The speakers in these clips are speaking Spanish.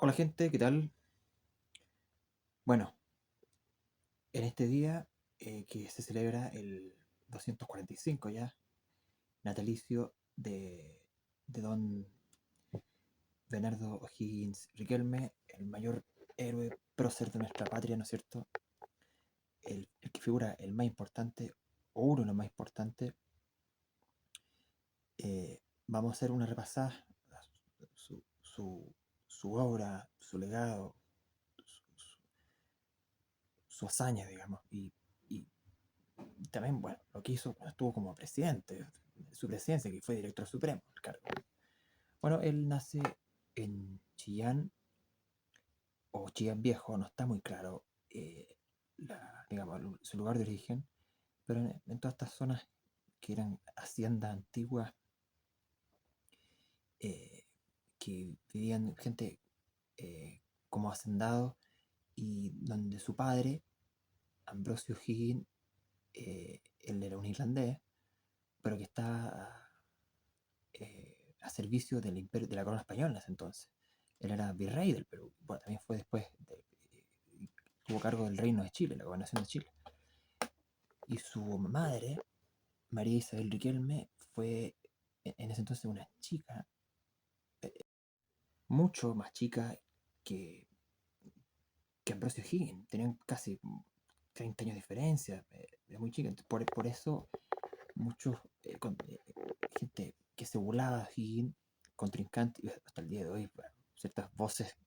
Hola gente, ¿qué tal? Bueno, en este día que se celebra el 245 ya, natalicio de don Bernardo O'Higgins Riquelme, el mayor héroe prócer de nuestra patria, ¿no es cierto? El que figura el más importante, o uno de los más importantes. Vamos a hacer una repasada a su obra, su legado, su, su hazaña, digamos, y también, bueno, lo que hizo cuando estuvo como presidente, su presidencia, que fue director supremo, el cargo. Bueno, él nace en Chillán, o Chillán Viejo, no está muy claro, digamos, su lugar de origen, pero en todas estas zonas que eran haciendas antiguas, eh, que vivían gente como hacendados, y donde su padre, Ambrosio Higgins, él era un irlandés, pero que está a servicio del imperio, de la corona española en ese entonces. Él era virrey del Perú. Bueno, también fue después, tuvo cargo del reino de Chile, la gobernación de Chile. Y su madre, María Isabel Riquelme, fue en ese entonces una chica, mucho más chica que, que Ambrosio Higgins. Tenían casi 30 años de diferencia, era muy chica. Por eso muchos, gente que se burlaba de Higgins, contrincante, y hasta el día de hoy, bueno, ciertas voces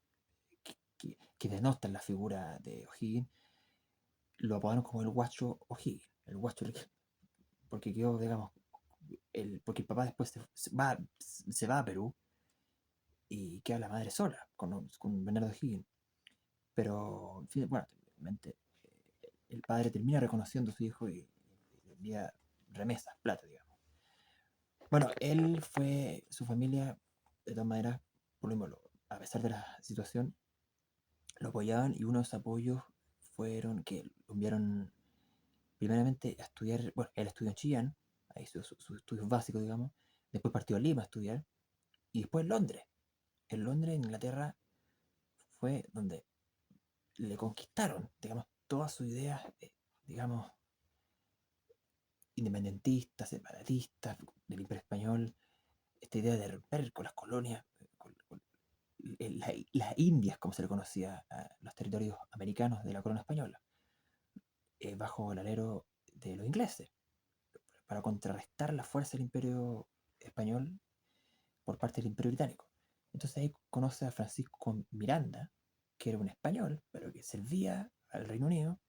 que denostan la figura de O'Higgins, lo apodaron como el guacho O'Higgins, el guacho Riquelme, porque quedó, digamos, porque el papá después se va a Perú y queda la madre sola con Bernardo O'Higgins. Pero, en fin, bueno, el padre termina reconociendo a su hijo y le envía remesas, plata, digamos. Bueno, su familia, de todas maneras, por lo mismo, a pesar de la situación, lo apoyaban, y unos apoyos fueron que lo enviaron primeramente a estudiar. Bueno, él estudió en Chillán, ahí sus estudios básicos, digamos. Después partió a Lima a estudiar, y después en Londres. En Londres, en Inglaterra, fue donde le conquistaron, digamos, todas sus ideas, digamos, independentistas, separatistas del Imperio Español, esta idea de romper con las colonias, con las Indias, como se le conocía a los territorios americanos de la corona española, bajo el alero de los ingleses, para contrarrestar la fuerza del Imperio Español por parte del Imperio Británico. Entonces ahí conoce a Francisco Miranda, que era un español, pero que servía al Reino Unido,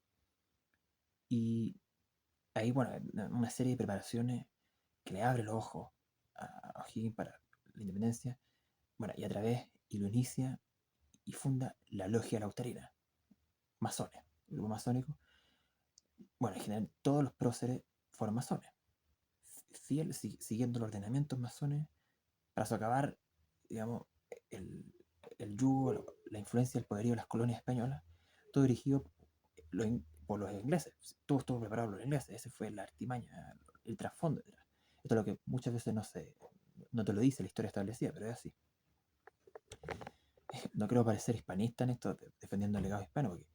y ahí, bueno, una serie de preparaciones que le abre los ojos a O'Higgins para la independencia. Bueno, y a través, y lo inicia y funda la Logia Lautarina, masones, el grupo masónico. Bueno, en general, todos los próceres fueron masones, siguiendo los ordenamientos masones, para socavar, digamos, el, el yugo, la influencia, el poderío de las colonias españolas, todo dirigido por los ingleses. Todo estuvo preparado por los ingleses. Ese fue la artimaña, el trasfondo detrás. Esto es lo que muchas veces no te lo dice la historia establecida, pero es así. No creo parecer hispanista en esto, defendiendo el legado hispano, porque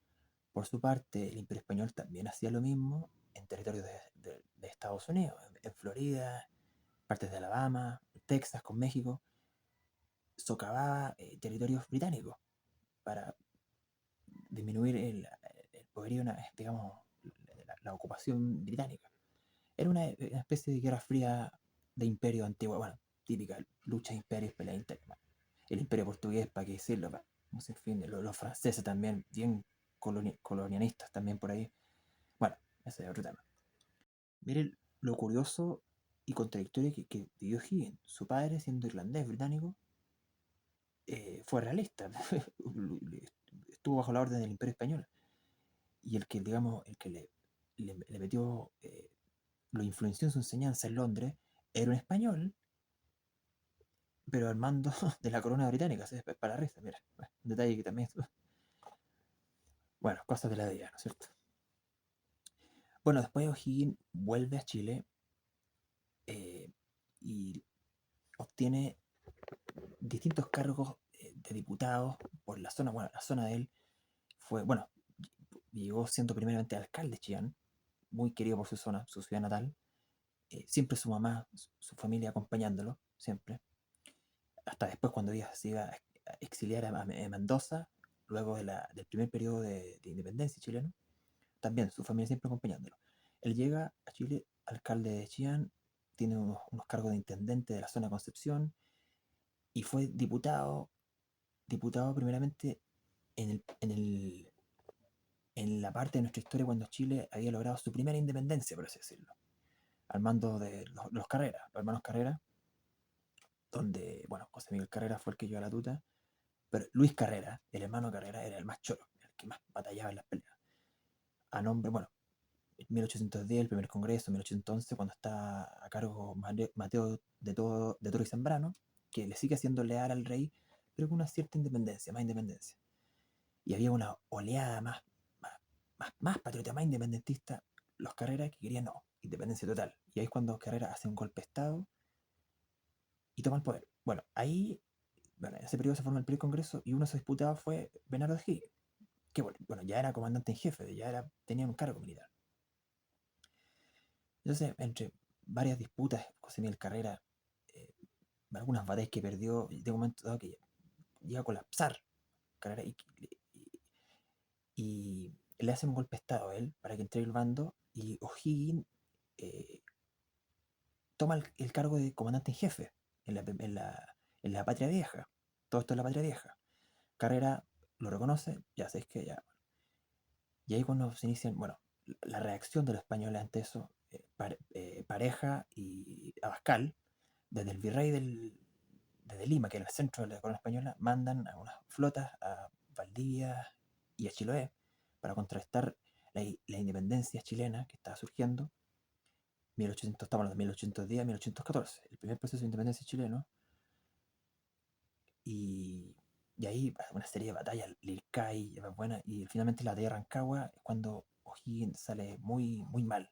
por su parte el Imperio Español también hacía lo mismo en territorios de Estados Unidos, en Florida, partes de Alabama, Texas, con México. Socavaba territorios británicos para disminuir el poderío, digamos, la ocupación británica. Era una especie de guerra fría de imperio antiguo, bueno, típica lucha de imperios, pelea interna. El imperio portugués, para qué decirlo, no sé, en fin, los franceses también, bien colonialistas también por ahí. Bueno, ese es otro tema. Miren lo curioso y contradictorio que vivió Higgins. Su padre, siendo irlandés británico, fue realista, estuvo bajo la orden del Imperio Español. Y el que, digamos, el que le metió, lo influenció en su enseñanza en Londres, era un español, pero al mando de la corona británica. ¿Sí? Para la risa, mira, bueno, un detalle que también. Bueno, cosas de la vida, ¿no es cierto? Bueno, después O'Higgins vuelve a Chile, eh, y obtiene distintos cargos de diputados por la zona, bueno, la zona de él fue, bueno, llegó siendo primeramente alcalde de Chillán, muy querido por su zona, su ciudad natal, siempre su mamá, su familia acompañándolo, siempre, hasta después cuando ella se iba a exiliar a Mendoza, luego del primer periodo de independencia chileno, también su familia siempre acompañándolo. Él llega a Chile, alcalde de Chillán, tiene unos cargos de intendente de la zona de Concepción y fue diputado primeramente en la parte de nuestra historia cuando Chile había logrado su primera independencia, por así decirlo, al mando de los Carrera, los hermanos Carrera, donde, bueno, José Miguel Carrera fue el que llevó la tuta, pero Luis Carrera, el hermano Carrera, era el más choro, el que más batallaba en las peleas. A nombre, bueno, en 1810, el primer congreso, en 1811, cuando está a cargo Mateo de Toro y Zambrano, que le sigue siendo leal al rey, pero con una cierta independencia, más independencia. Y había una oleada más patriota, más independentista, los Carreras que querían no, independencia total. Y ahí es cuando Carrera hace un golpe de Estado y toma el poder. Bueno, ahí, bueno, en ese periodo se forma el primer congreso y uno de esos diputados fue Bernardo O'Higgins, que bueno, ya era comandante en jefe, tenía un cargo militar. Entonces, entre varias disputas, José Miguel Carrera, eh, algunas batallas que perdió, de un momento dado que llega a colapsar Carrera y le hacen un golpe de estado a él para que entregue el bando y O'Higgins eh, toma el cargo de comandante en jefe en la Patria Vieja. Todo esto es la Patria Vieja. Carrera lo reconoce, ya sabéis que ya. Y ahí cuando se inician, bueno, la reacción de los españoles ante eso, Pareja y Abascal, desde el virrey desde Lima, que era el centro de la corona española, mandan a unas flotas a Valdivia y a Chiloé para contrarrestar la independencia chilena que estaba surgiendo. 1800, estamos hablando de 1810 a 1814, el primer proceso de independencia chileno. Y, y ahí una serie de batallas, Lircay, buena, y finalmente la batalla de Rancagua es cuando O'Higgins sale muy, muy mal,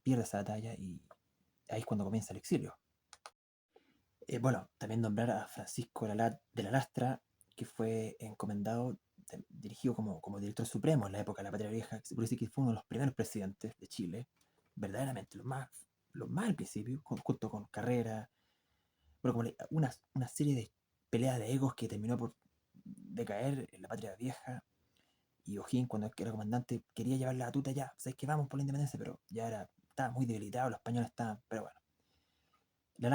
pierde esa batalla y ahí es cuando comienza el exilio. Bueno, también nombrar a Francisco de la Lastra, que fue encomendado, dirigido como director supremo en la época de la Patria Vieja, se puede decir que fue uno de los primeros presidentes de Chile, verdaderamente los más al principio, junto con Carrera, bueno, como una serie de peleas de egos que terminó por decaer en la Patria Vieja. Y O'Higgins, cuando era comandante, quería llevar la batuta ya. Sabes que vamos por la independencia, pero estaba muy debilitado, los españoles estaban. Pero bueno, la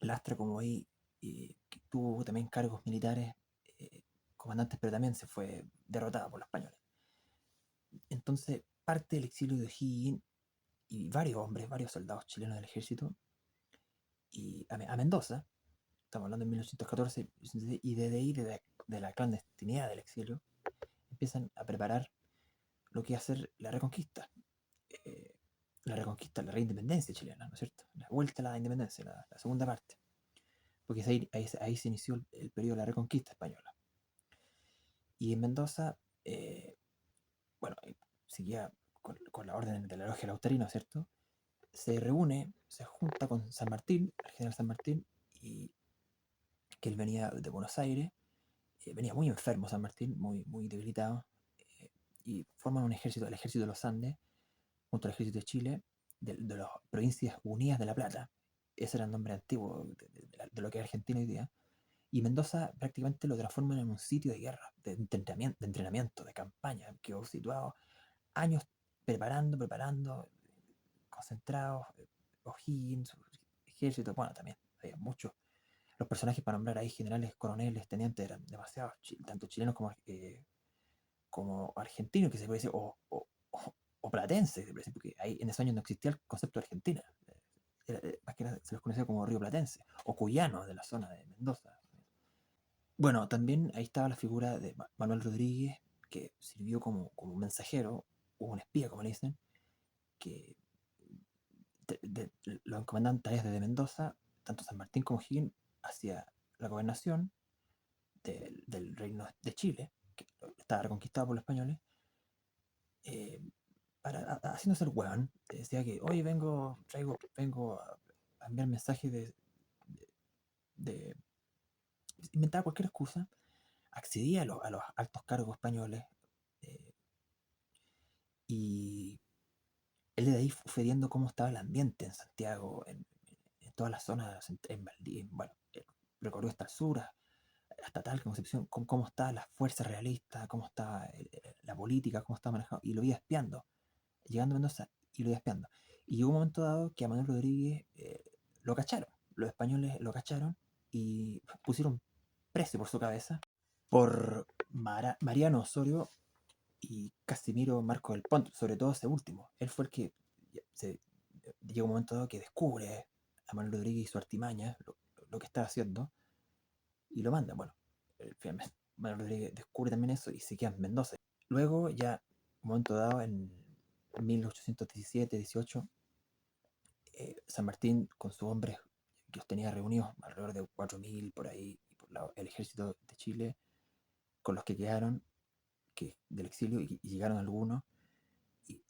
Lastra como ahí, que tuvo también cargos militares, eh, comandantes, pero también se fue derrotado por los españoles. Entonces, parte del exilio de O'Higgins y varios hombres, varios soldados chilenos del ejército, y a Mendoza, estamos hablando de 1814, y desde ahí, de la clandestinidad del exilio, empiezan a preparar lo que iba a ser eh, la reindependencia chilena, ¿no es cierto? La vuelta a la independencia, la segunda parte, porque ahí se inició el periodo de la reconquista española. Y en Mendoza, bueno, seguía con la orden de la logia Lautarino, ¿cierto? Se junta con San Martín, el general San Martín, y que él venía de Buenos Aires, venía muy enfermo San Martín, muy, muy debilitado, eh, y forman un ejército, el ejército de los Andes, junto al ejército de Chile, de las Provincias Unidas de La Plata. Ese era el nombre antiguo de lo que es Argentina hoy día. Y Mendoza prácticamente lo transforman en un sitio de guerra, entrenamiento, de campaña, que quedó situado años preparando, concentrados, O'Higgins, ejército, bueno, también había muchos. Los personajes para nombrar ahí, generales, coroneles, tenientes, eran demasiados, tanto chilenos como argentinos, que se puede decir, o platenses, porque ahí en esos años no existía el concepto de Argentina. Más que nada se los conocía como río platense, o cuyanos de la zona de Mendoza. Bueno, también ahí estaba la figura de Manuel Rodríguez, que sirvió como mensajero, o un espía, como le dicen, que lo encomendaban tareas desde Mendoza, tanto San Martín como Higgins, hacia la gobernación del reino de Chile, que estaba reconquistado por los españoles, eh, haciéndose el hueón. Decía que hoy vengo a enviar mensajes de inventaba cualquier excusa accedía a los altos cargos españoles, eh, y él de ahí fue viendo cómo estaba el ambiente en Santiago, en todas las zonas, en Valdivia, bueno, recorrió hasta el sur, hasta tal Concepción, cómo estaban las fuerzas realistas, cómo estaba la política, cómo estaba manejado, y lo iba espiando, llegando a Mendoza y lo iba espiando. Y llegó un momento dado que a Manuel Rodríguez lo cacharon, los españoles lo cacharon y pusieron precio por su cabeza por Mariano Osorio y Casimiro Marco del Pont, sobre todo ese último. Él fue el que llega un momento dado que descubre a Manuel Rodríguez y su artimaña, lo que estaba haciendo, y lo manda. Bueno, finalmente Manuel Rodríguez descubre también eso y se queda en Mendoza. Luego, ya un momento dado, en 1817-18, San Martín con sus hombres, que los tenía reunidos, alrededor de 4.000 por ahí, y por el ejército de Chile, con los que quedaron del exilio, y llegaron algunos, y,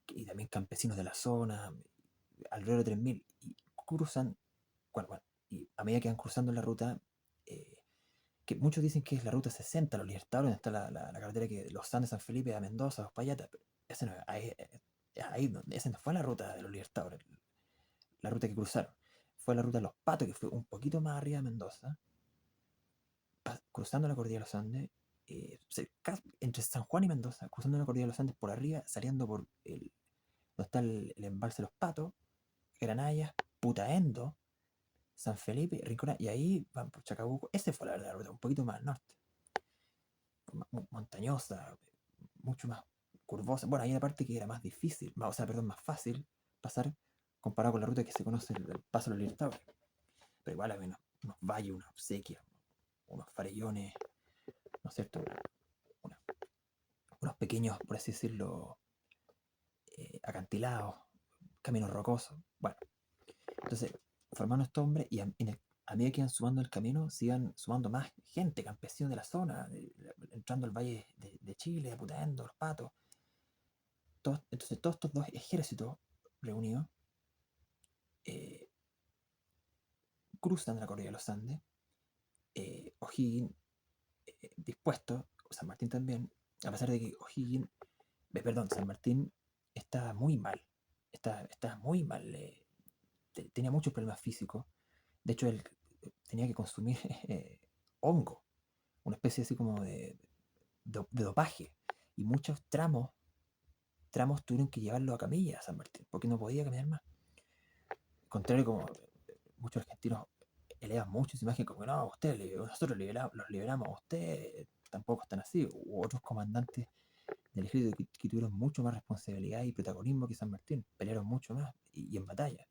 y también campesinos de la zona, alrededor de 3.000, y cruzan, bueno, y a medida que van cruzando la ruta, que muchos dicen que es la ruta 60, los Libertadores, donde está la carretera que los Andes, San Felipe, a Mendoza, a Uspallata, pero ese no, ahí donde, esa no fue la ruta de los Libertadores, la ruta que cruzaron, fue la ruta de los Patos, que fue un poquito más arriba de Mendoza, cruzando la cordillera de los Andes, entre San Juan y Mendoza, cruzando la cordillera de los Andes por arriba, saliendo por donde está el embalse de los Patos, Granallas, Putaendo, San Felipe, Rincón, y ahí van por Chacabuco. Ese fue la verdad, la ruta, un poquito más al norte, montañosa, mucho más curvosa. Bueno, hay una parte que era más difícil, o sea, perdón, más fácil pasar comparado con la ruta que se conoce, el Paso de los Libertadores. Pero igual había unos valles, unas sequias, unos farellones, ¿no es cierto? Una, unos pequeños, por así decirlo, acantilados, caminos rocosos. Bueno, entonces formaron estos hombres y a medida que iban sumando el camino, se iban sumando más gente, campesinos de la zona, entrando al valle de Chile, de Putaendo, Los Patos. Entonces todos estos dos ejércitos reunidos eh, cruzan la cordillera de los Andes, O'Higgins dispuesto, San Martín también, a pesar de que O'Higgins, perdón, San Martín está muy mal, está muy mal, tenía muchos problemas físicos. De hecho, él tenía que consumir hongo, una especie así como de dopaje. Y muchos tramos tuvieron que llevarlo a camilla a San Martín, porque no podía caminar más. Al contrario, como muchos argentinos elevan mucho su imagen, como no, nosotros los liberamos a usted, tampoco están así. U otros comandantes del ejército que tuvieron mucho más responsabilidad y protagonismo que San Martín, pelearon mucho más y en batalla.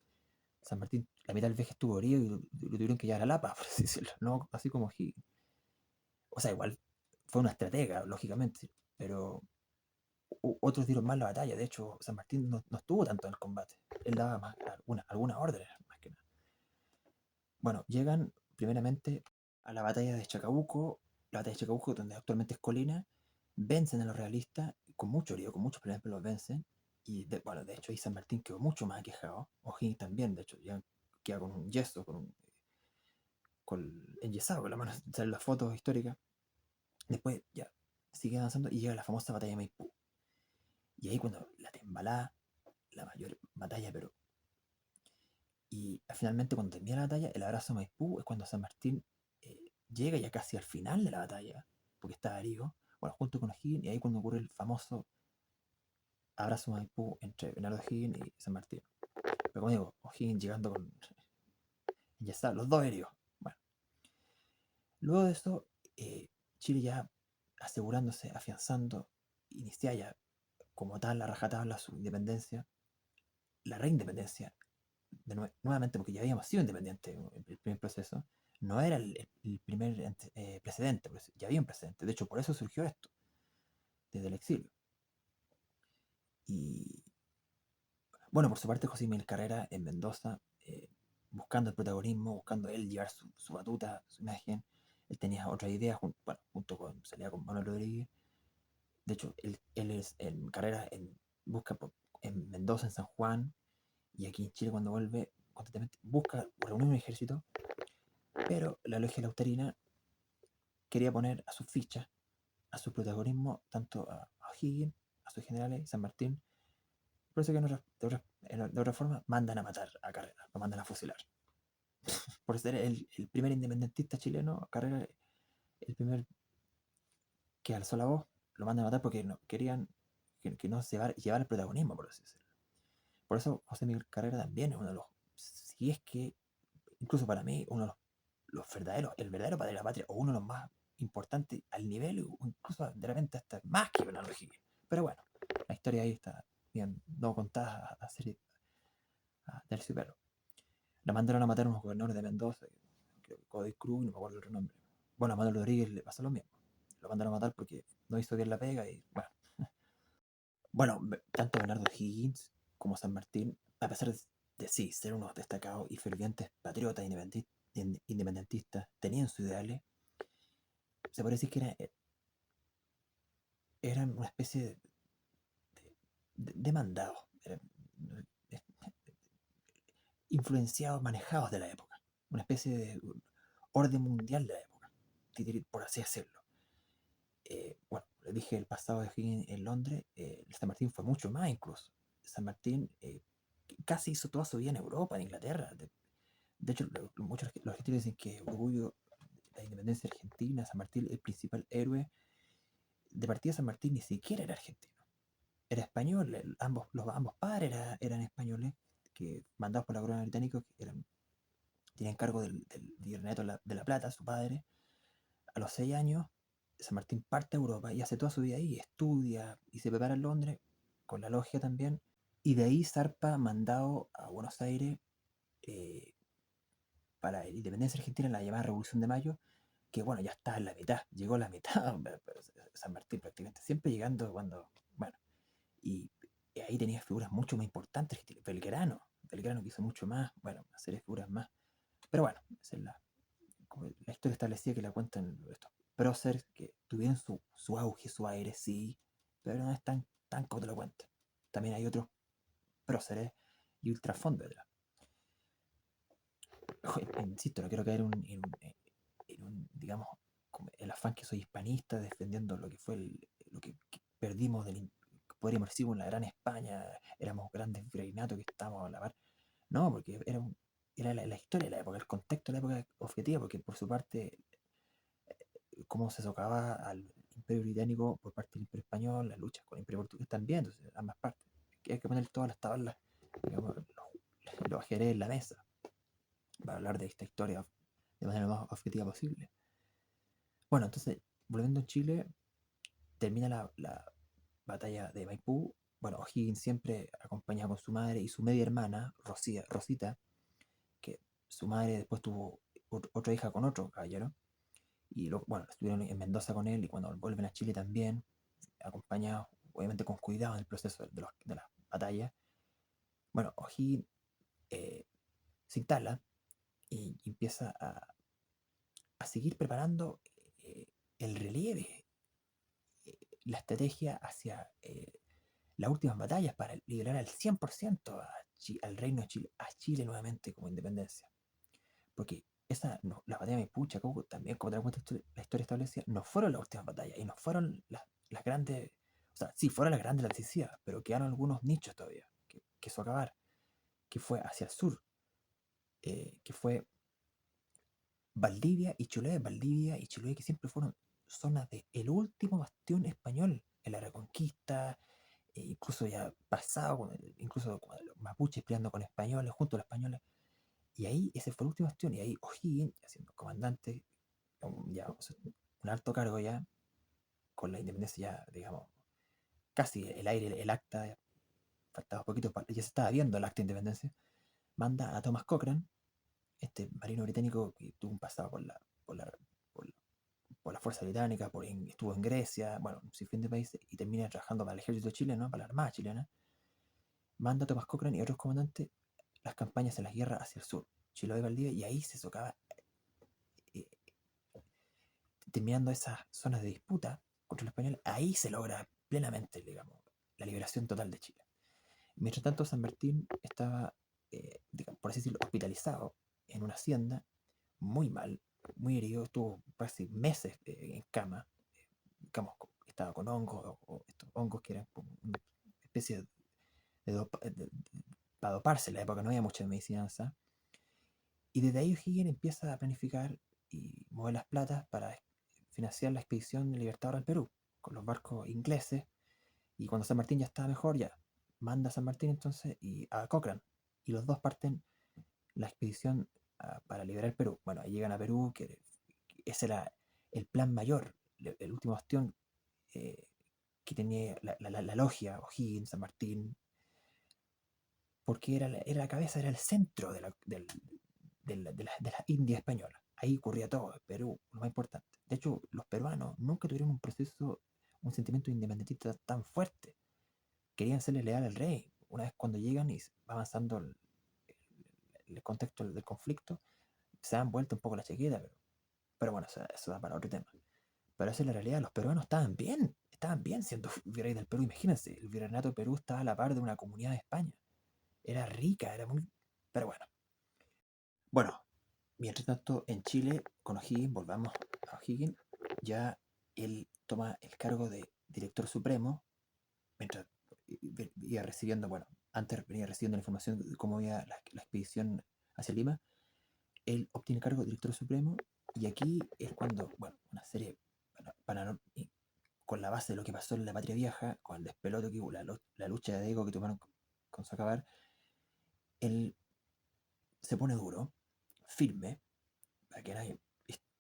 San Martín, la mitad del viaje estuvo herido y lo tuvieron que llevar a Lapa, por así decirlo, no así como Higgins. O sea, igual fue una estratega, lógicamente, pero otros dieron más la batalla. De hecho, San Martín no estuvo tanto en el combate. Él daba más algunas órdenes, más que nada. Bueno, llegan primeramente a la batalla de Chacabuco, la batalla de Chacabuco, donde actualmente es Colina, vencen a los realistas, con mucho herido, con muchos problemas, pero los vencen. Y bueno, de hecho ahí San Martín quedó mucho más aquejado. O'Higgins también, de hecho, ya queda con un yeso, enyesado con la mano, salen las fotos históricas. Después ya sigue avanzando y llega la famosa batalla de Maipú. Y ahí cuando la tembalada, la mayor batalla, pero... Y finalmente cuando termina la batalla, el abrazo a Maipú es cuando San Martín llega ya casi al final de la batalla, porque está herido, bueno, junto con O'Higgins, y ahí cuando ocurre el famoso abrazo a Maipú entre Bernardo O'Higgins y San Martín. Pero como digo, O'Higgins llegando con... Ya está, los dos heridos. Bueno, luego de eso, Chile ya asegurándose, afianzando, inicia ya como tal la rajatabla su independencia, la reindependencia, nuevamente porque ya habíamos sido independientes en el primer proceso, no era el primer precedente, pues ya había un precedente. De hecho, por eso surgió esto, desde el exilio. Y bueno, por su parte, José Miguel Carrera en Mendoza, buscando el protagonismo, buscando él llevar su batuta, su imagen. Él tenía otra idea, bueno, junto con, salía con Manuel Rodríguez. De hecho, él es en Carrera, busca en Mendoza, en San Juan, y aquí en Chile cuando vuelve, constantemente busca reunir un ejército, pero la logia lautarina quería poner a sus fichas, a su protagonismo, tanto a O'Higgins, a sus generales, San Martín. Por eso que de otra forma mandan a matar a Carrera, lo mandan a fusilar. Por ser el primer independentista chileno, Carrera, el primer que alzó la voz, lo mandan a matar porque no, querían que no se llevar el protagonismo, por así decirlo. Por eso José Miguel Carrera también es uno de los, si es que, incluso para mí, uno de los verdaderos, el verdadero padre de la patria, o uno de los más importantes al nivel, o incluso de repente hasta más que Bernardo Higgins. Pero bueno, la historia ahí está bien no contada a serie del Perro. La mandaron a matar a unos gobernadores de Mendoza, Godoy Cruz, no me acuerdo el otro nombre. Bueno, a Manuel Rodríguez le pasó lo mismo. Lo mandaron a matar porque no hizo bien la pega y bueno. Bueno, tanto Bernardo Higgins como San Martín, a pesar de sí ser unos destacados y fervientes patriotas independentistas, tenían sus ideales, se puede decir que eran una especie de mandados, influenciados, manejados de la época, una especie de orden mundial de la época, por así decirlo. Bueno, le dije el pasado de Higgins en Londres, San Martín fue mucho más incluso. San Martín casi hizo toda su vida en Europa, en Inglaterra. De hecho, muchos los argentinos dicen que orgullo de la independencia argentina, San Martín, el principal héroe de partida. San Martín ni siquiera era argentino, era español. Ambos padres eran españoles, que mandados por la corona británica, que tenían cargo del virreinato de la Plata, su padre. A los 6 años, San Martín parte a Europa y hace toda su vida ahí, estudia y se prepara en Londres, con la logia también, y de ahí zarpa mandado a Buenos Aires eh, para la independencia argentina, la llamada Revolución de Mayo, que bueno, ya está en la mitad, llegó a la mitad, San Martín prácticamente, siempre llegando cuando, bueno, y ahí tenía figuras mucho más importantes, Belgrano que hizo mucho más, bueno, una serie de figuras más, pero bueno, esa es la historia establecida que la cuentan estos próceres que tuvieron su auge, su aire, sí, pero no es tan como te lo cuentan. También hay otros próceres y un trasfondo detrás. Insisto, no quiero caer digamos, el afán que soy hispanista, defendiendo lo que fue lo que perdimos del poder inmersivo en la gran España, éramos grandes virreinatos que estábamos a la par. No, porque era la historia de la época, el contexto de la época objetiva, porque por su parte, cómo se socava al Imperio Británico por parte del Imperio Español, las luchas con el Imperio Portugués también, entonces ambas partes. Hay que poner todas las tablas, digamos, los ajedrez en la mesa para hablar de esta historia de manera más objetiva posible. Bueno, entonces, volviendo a Chile, termina la batalla de Maipú. Bueno, O'Higgins siempre acompañado con su madre y su media hermana, Rosita, que su madre después tuvo otra hija con otro caballero. Y bueno, estuvieron en Mendoza con él y cuando vuelven a Chile también, acompañados, obviamente con cuidado en el proceso de las batallas. Bueno, O'Higgins se instala y empieza a seguir preparando el relieve, la estrategia hacia las últimas batallas para liberar al 100% al reino de Chile, a Chile nuevamente como independencia. Porque no, la batalla de Maipú, Chacabuco, también, como te cuenta la historia establecida, no fueron las últimas batallas y no fueron las grandes, o sea, sí fueron las grandes, las decisivas, pero quedaron algunos nichos todavía que eso acabar, que fue hacia el sur, que fue Valdivia y Chiloé, que siempre fueron zonas de el último bastión español en la Reconquista, incluso ya pasado, incluso con los mapuches peleando con españoles, junto a los españoles. Y ahí ese fue el último bastión, y ahí O'Higgins, haciendo comandante, ya un alto cargo ya, con la independencia ya, digamos, casi el aire, el acta, ya faltaba poquito, ya se estaba viendo el acta de independencia, manda a Thomas Cochrane, este marino británico que tuvo un pasado por la, por, por la fuerza británica, estuvo en Grecia, bueno, un sinfín de países, y termina trabajando para el ejército chileno, para la armada chilena, manda a Tomás Cochrane y otros comandantes las campañas en las guerras hacia el sur, Chiloé y Valdivia, y ahí se socava, eh, terminando esas zonas de disputa contra los españoles, ahí se logra plenamente, digamos, la liberación total de Chile. Mientras tanto, San Martín estaba, digamos, por así decirlo, hospitalizado en una hacienda, muy mal, muy herido, estuvo casi meses en cama, digamos, estaba con hongos, o estos hongos que eran como una especie para doparse. En la época no había mucha medicina avanzada. Y desde ahí O'Higgins empieza a planificar y mover las platas para financiar la expedición libertadora al Perú, con los barcos ingleses. Y cuando San Martín ya estaba mejor, ya manda a San Martín entonces y a Cochrane. Y los dos parten la expedición para liberar el Perú. Bueno, ahí llegan a Perú, que ese era el plan mayor, el último bastión eh, que tenía la logia, O'Higgins, San Martín, porque era la cabeza, era el centro de la India española. Ahí ocurría todo, Perú, lo más importante. De hecho, los peruanos nunca tuvieron un proceso, un sentimiento independentista tan fuerte. Querían serle leal al rey. Una vez cuando llegan y va avanzando el contexto del conflicto, se han vuelto un poco la chaqueta, pero bueno, eso da para otro tema. Pero esa es la realidad, los peruanos estaban bien siendo virrey del Perú. Imagínense, el virreinato de Perú estaba a la par de una comunidad de España. Era rica, era muy... Pero bueno. Bueno, mientras tanto, en Chile, con O'Higgins, volvamos a O'Higgins, ya él toma el cargo de director supremo, mientras iba recibiendo, bueno, antes venía recibiendo la información de cómo iba la expedición hacia Lima. Él obtiene el cargo de director supremo y aquí es cuando, bueno, una serie con la base de lo que pasó en la Patria Vieja, con el despelote que hubo, la lucha de ego que tomaron con Socavar, él se pone duro, firme, para que nadie,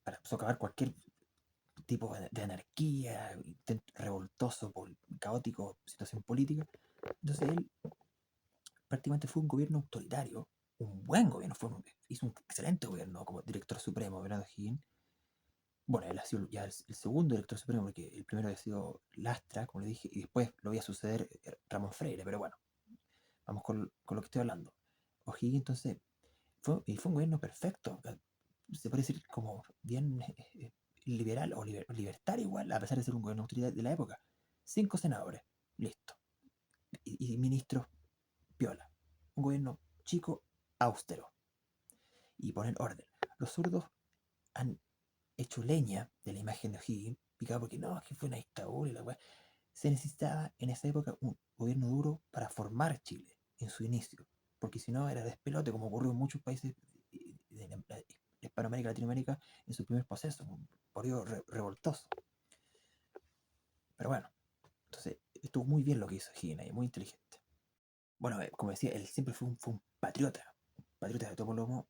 para socavar cualquier tipo de anarquía, intento revoltoso, caótico, situación política. Entonces él prácticamente fue un gobierno autoritario, un buen gobierno, hizo un excelente gobierno como director supremo, Bernardo Higgins. Bueno, él ha sido ya el segundo director supremo, porque el primero había sido Lastra, como le dije, y después lo iba a suceder Ramón Freire, pero bueno, vamos con lo que estoy hablando. O'Higgins entonces fue un gobierno perfecto, se puede decir como bien liberal o libertario igual, a pesar de ser un gobierno autoridad de la época. 5 senadores, listo. Y ministros, piola. Un gobierno chico, austero. Y poner orden. Los zurdos han hecho leña de la imagen de O'Higgins, picado porque no, es que fue una dictadura y la weá. Se necesitaba en esa época un gobierno duro para formar Chile en su inicio, porque si no era despelote, como ocurrió en muchos países de Hispanoamérica, Latinoamérica, en su primer proceso, un periodo revoltoso. Pero bueno, entonces estuvo muy bien lo que hizo Higgins ahí, muy inteligente. Bueno, como decía, él siempre fue un patriota de todo lomo,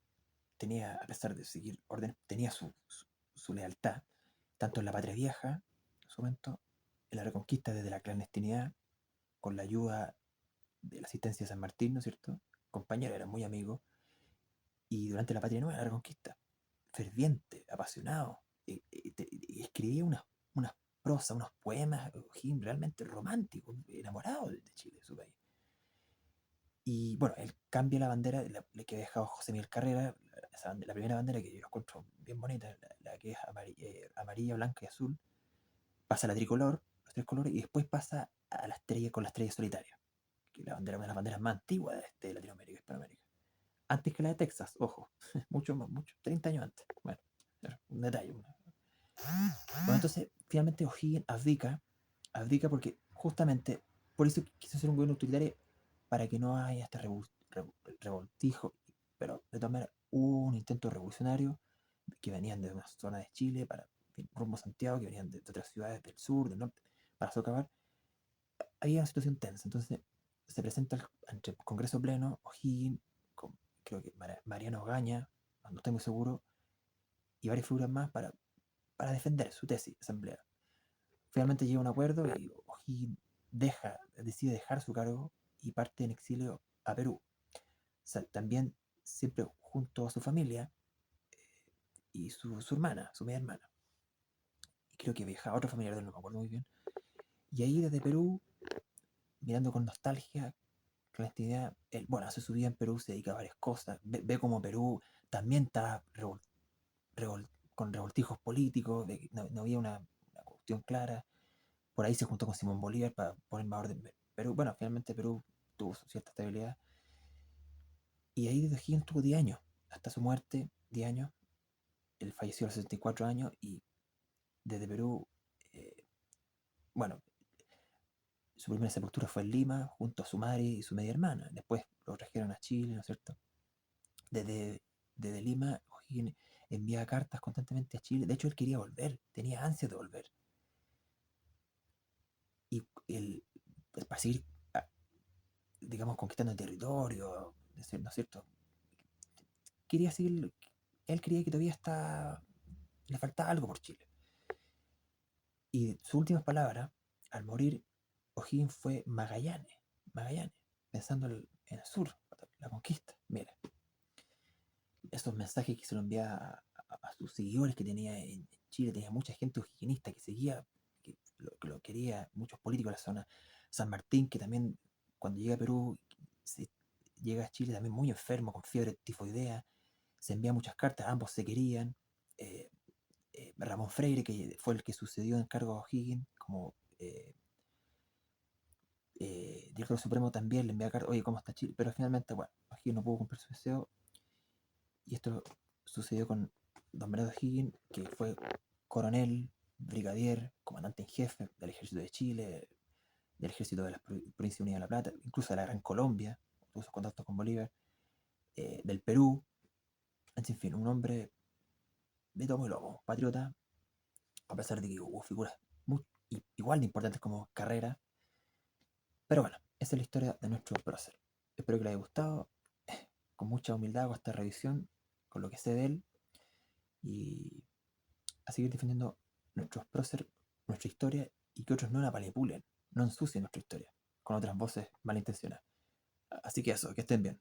tenía, a pesar de seguir órdenes, tenía su lealtad, tanto en la patria vieja, en su momento, en la reconquista desde la clandestinidad, con la ayuda de la asistencia de San Martín, ¿no es cierto? Compañero, era muy amigo, y durante la patria nueva, la reconquista, ferviente, apasionado, y escribía unas prosas, unos poemas, realmente románticos, enamorado de Chile, de su país. Y bueno, él cambia la bandera la que ha dejado José Miguel Carrera, la primera bandera que yo la encuentro bien bonita, la que es amarilla, blanca y azul, pasa a la tricolor, los tres colores, y después pasa a la estrella con la estrella solitaria, que es una de las banderas más antiguas de Latinoamérica y Hispanoamérica. Antes que la de Texas, ojo, mucho más, 30 años antes. Bueno, un detalle. Bueno, entonces, finalmente O'Higgins abdica porque justamente por eso quiso hacer un gobierno autoritario para que no haya este revoltijo, pero de todas maneras hubo un intento revolucionario que venían de una zona de Chile para rumbo a Santiago, que venían de otras ciudades del sur, del norte, para socavar. Había una situación tensa, entonces se presenta ante el Congreso Pleno O'Higgins, con, creo que Mariano Gaña, no estoy muy seguro, y varias figuras más para defender su tesis asamblea. Finalmente llega a un acuerdo y O'Higgins decide dejar su cargo y parte en exilio a Perú. O sea, también siempre junto a su familia y su hermana, su media hermana. Y creo que viaja otro familiar de él, no me acuerdo muy bien. Y ahí desde Perú, mirando con nostalgia, clandestinidad, él, bueno, hace su vida en Perú, se dedica a varias cosas, ve como Perú también está con revoltijos políticos, no había una cuestión clara. Por ahí se juntó con Simón Bolívar para poner más orden. Pero bueno, finalmente Perú tuvo cierta estabilidad. Y ahí desde Higgins tuvo 10 años, hasta su muerte, 10 años. él falleció a los 64 años y desde Perú, bueno, su primera sepultura fue en Lima, junto a su madre y su media hermana. Después lo trajeron a Chile, ¿no es cierto? Desde, desde Lima, O'Higgins enviaba cartas constantemente a Chile. De hecho, él quería volver, tenía ansias de volver. Y él, para seguir, digamos, conquistando territorio, ¿no es cierto? Quería seguir, él creía que todavía le faltaba algo por Chile. Y sus últimas palabras, al morir, O'Higgins fue Magallanes, pensando en el sur, la conquista. Mira, esos mensajes que se lo enviaba a sus seguidores que tenía en Chile, tenía mucha gente o'higginista que seguía, que lo quería, muchos políticos de la zona. San Martín, que también cuando llega a Perú, llega a Chile también muy enfermo, con fiebre tifoidea, se envía muchas cartas, ambos se querían. Eh, Ramón Freire, que fue el que sucedió en cargo a O'Higgins como director supremo, también le envía cartas, oye, ¿cómo está Chile? Pero finalmente, bueno, O'Higgins no pudo cumplir su deseo. Y esto sucedió con don Bernardo O'Higgins, que fue coronel, brigadier, comandante en jefe del ejército de Chile, del ejército de la Provincia Unida de La Plata, incluso de la Gran Colombia, tuvo sus contactos con Bolívar, del Perú, en fin, un hombre de tomo y lomo, patriota, a pesar de que hubo figuras muy, igual de importantes como Carrera. Pero bueno, esa es la historia de nuestro prócer. Espero que les haya gustado. Con mucha humildad hago esta revisión con lo que sé de él y a seguir defendiendo nuestros próceres, nuestra historia y que otros no la manipulen, no ensucien nuestra historia con otras voces malintencionadas. Así que eso, que estén bien.